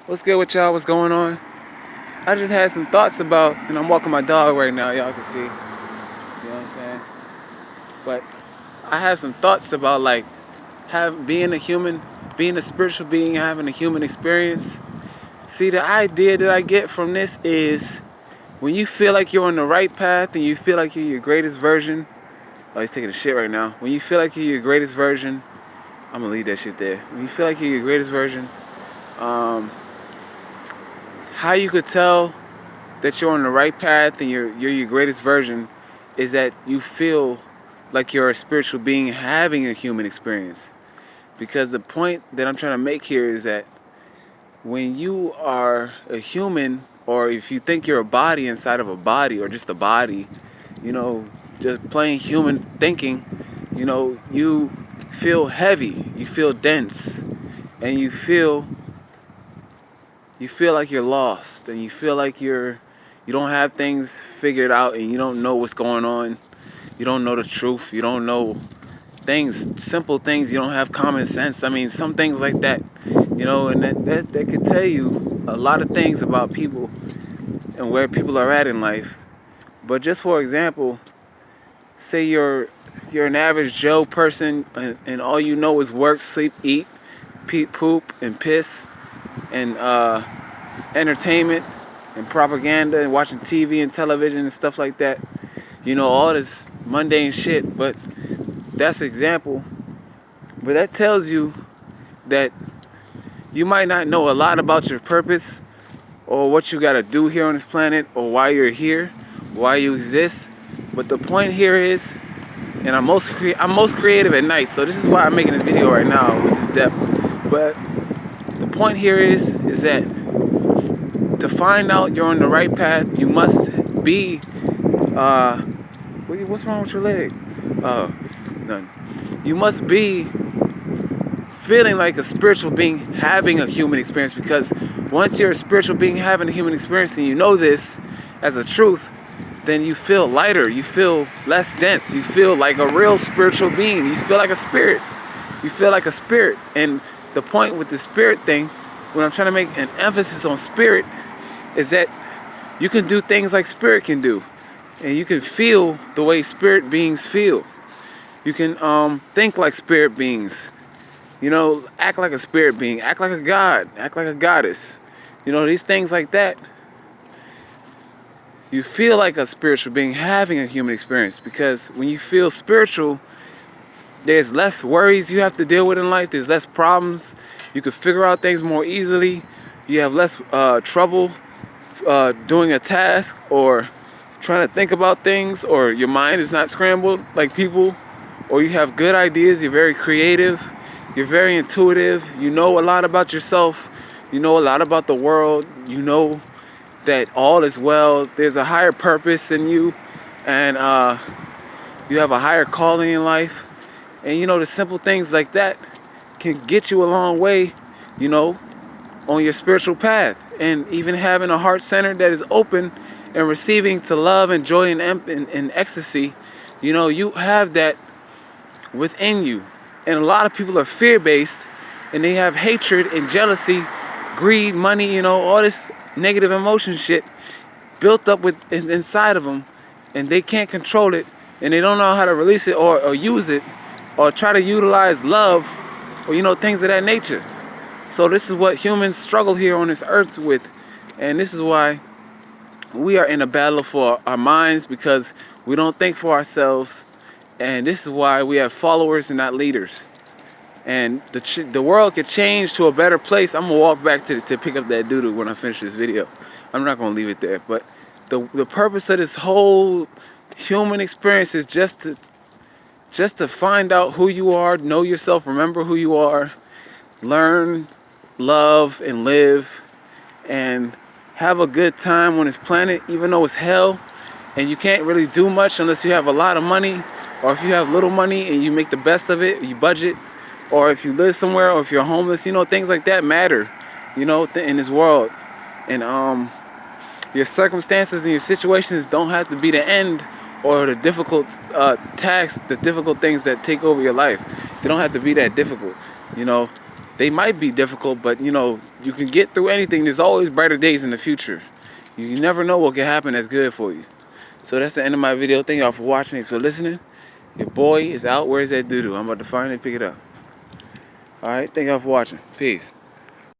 What's good with y'all? What's going on? I just had some thoughts about, and I'm walking my dog right now, y'all can see. You know what I'm saying? But I have some thoughts about being a human, being a spiritual being, having a human experience. See, the idea that I get from this is when you feel like you're on the right path and you feel like you're your greatest version. Oh, he's taking a shit right now. When you feel like you're your greatest version, I'm gonna leave that shit there. When you feel like you're your greatest version, how you could tell that you're on the right path and you're your greatest version is that you feel like you're a spiritual being having a human experience. Because the point that I'm trying to make here is that when you are a human, or if you think you're a body inside of a body, or just a body, you know, just plain human thinking, you feel heavy, you feel dense, and you feel like you're lost, and you feel like you don't have things figured out, and you don't know what's going on. You don't know the truth. You don't know things, simple things. You don't have common sense. I mean, some things like that, and that could tell you a lot of things about people and where people are at in life. But just for example, say you're an average Joe person, and all you know is work, sleep, eat, poop, and piss, and entertainment and propaganda and watching TV and television and stuff like that. All this mundane shit. But that's an example. But that tells you that you might not know a lot about your purpose or what you got to do here on this planet or why you're here, why you exist. But the point here is, and I'm most creative at night, so this is why I'm making this video right now with this depth. But the point here is that to find out you're on the right path, you must be, what's wrong with your leg? Oh, none. You must be feeling like a spiritual being having a human experience, because once you're a spiritual being having a human experience and you know this as a truth, then you feel lighter, you feel less dense, you feel like a real spiritual being, you feel like a spirit. You feel like a spirit. And the point with the spirit thing, when I'm trying to make an emphasis on spirit, is that you can do things like spirit can do. And you can feel the way spirit beings feel. You can think like spirit beings. Act like a spirit being. Act like a god. Act like a goddess. These things like that. You feel like a spiritual being having a human experience. Because when you feel spiritual, there's less worries you have to deal with in life. There's less problems. You can figure out things more easily. You have less trouble doing a task or trying to think about things, or your mind is not scrambled like people, or you have good ideas. You're very creative. You're very intuitive. You know a lot about yourself. You know a lot about the world. You know that all is well. There's a higher purpose in you, and you have a higher calling in life. And the simple things like that can get you a long way, on your spiritual path. And even having a heart center that is open and receiving to love and joy and ecstasy, you have that within you. And a lot of people are fear-based, and they have hatred and jealousy, greed, money, all this negative emotion shit built up inside of them, and they can't control it, and they don't know how to release it or use it, or try to utilize love, or things of that nature. So this is what humans struggle here on this earth with, and this is why we are in a battle for our minds, because we don't think for ourselves, and this is why we have followers and not leaders. And the world could change to a better place. I'm gonna walk back to pick up that doo-doo when I finish this video. I'm not gonna leave it there. But the purpose of this whole human experience is just to find out who you are, know yourself, remember who you are, learn, love, and live, and have a good time on this planet, even though it's hell, and you can't really do much unless you have a lot of money, or if you have little money and you make the best of it, you budget, or if you live somewhere, or if you're homeless, things like that matter, in this world. And your circumstances and your situations don't have to be the end or the difficult tasks, the difficult things that take over your life. They don't have to be that difficult, They might be difficult, but you know, you can get through anything. There's always brighter days in the future. You never know what can happen that's good for you. So that's the end of my video. Thank y'all for watching. Thanks for listening. Your boy is out. Where's that doo-doo? I'm about to finally pick it up. Alright, thank y'all for watching. Peace.